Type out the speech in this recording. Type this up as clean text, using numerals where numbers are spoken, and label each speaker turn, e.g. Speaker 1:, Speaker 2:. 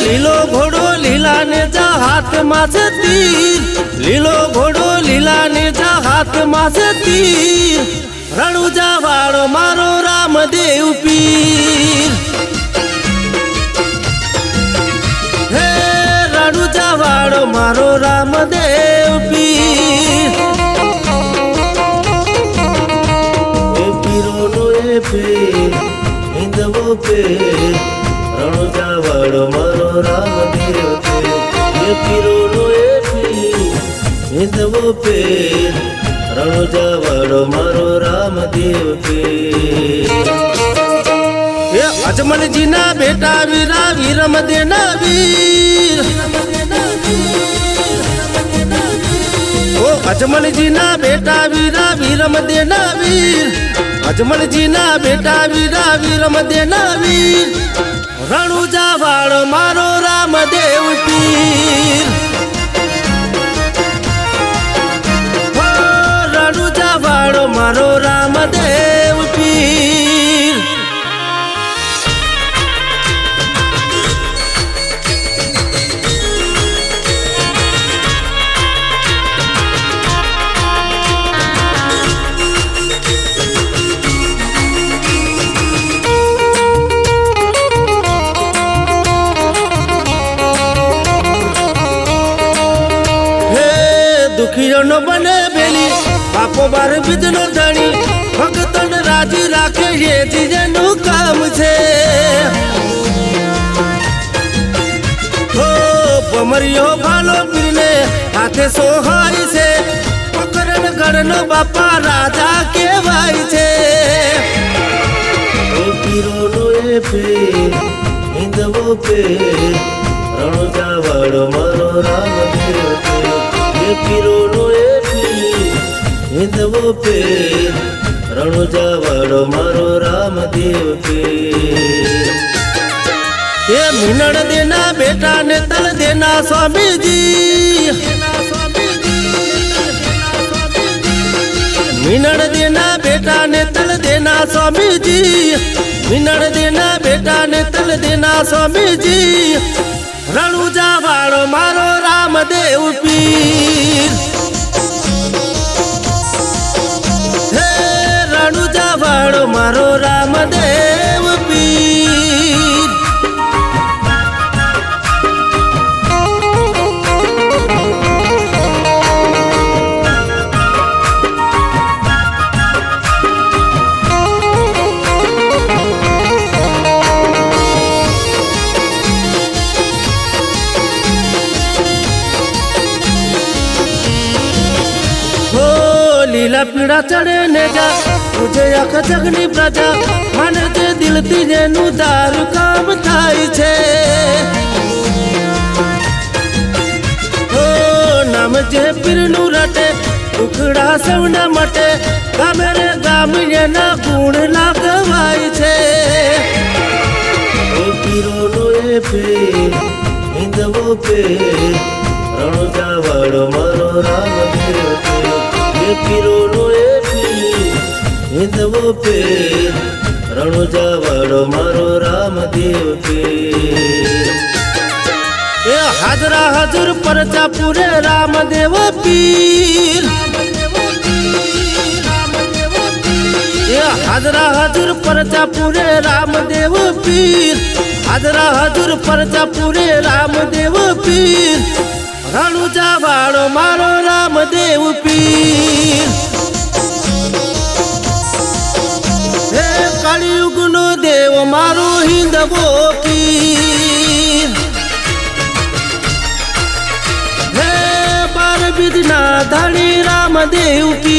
Speaker 1: લીલો ઘોડો લીલા ને જા હાથમાં છે તીર, લીલો ઘોડો લીલા ને જા હાથમાં છે તીર, રણુજા વાળો મારો રામદેવ પીર. હે રણુજા વાળો મારો રામદેવ પીર. એ પીરોનો એ પીર હિંદવો પીર, રણુજા વાળો મારો રામદેવ પીર. એ પીરોનો એ પીર હિંદવો પીર, રણુજા વાળો મારો રામદેવ પીર. એ અજમલજી ના બેટા વીરા વીરમ દેના વીર, ઓ અજમલજી ના બેટા વીરા વીરમ દેના વીર, અજમલજી ના બેટા વીરા વીરમ દેના વીર, રણુજા વાળો મારો રામદેવ પીર. રણુજા વાળો મારો રામદેવ પીર. દુખીઓનો બને બેલી બાપો બાર બીજનો ધણી, ભક્તન રાજી રાખે એ જીજનું કામ છે. હો ભમરિયો ભાલો પીરને હાથે સોહાય છે, પકડન ગઢનો બાપા રાજા કહેવાય છે. એ પીરોનો એ પીર હિંદવો પીર, રણુજા વાળો મારો રામદેવ પીર. એ પીરોનો એ પીર હિંદવો પીર, રણુજા વાળો મારો રામદેવ પીર. એ મીનળ દેના બેટા ને તલ દેના સ્વામીજી, મીનળ દેના બેટા ને તલ દેના સ્વામીજી, મીનળ દેના બેટા ને તલ દેના સ્વામીજી, રણુજા વાળો મારો રામદેવ પીર. હે રણુજા વાળો મારો રામદેવ પીર. લીલા પીડા ચડે ને જા તુજે આખ જગની પ્રજા, મને જે દિલથી જેનું તારું કામ થાય છે. ઓ નામ જે પીરનું રટે દુખડા સૌના મટે, ગામે રે ગામ એના ગુણ લાગવાય છે. એ પીરોનો એ પીર હિંદવો પીર, રણુજા વાળો મારો રામદેવ પીર. એ પીરોનો એ પીર હિંદવો પીર, રણુજા વાળો મારો રામદેવ પીર. એ હાજરા હજુર પરચા પૂરે રામદેવ પીર. એ હાજરા હજુર પરચા પૂરે રામદેવ પીર, હાજરા હજુર પરચા પૂરે રામદેવ પીર, રણુજા વાળો મારો રામદેવ પીર. હે કળિયુગનો દેવ મારો હિંદવો પીર. હે બાર બીજના ધણી રામદેવ પીર.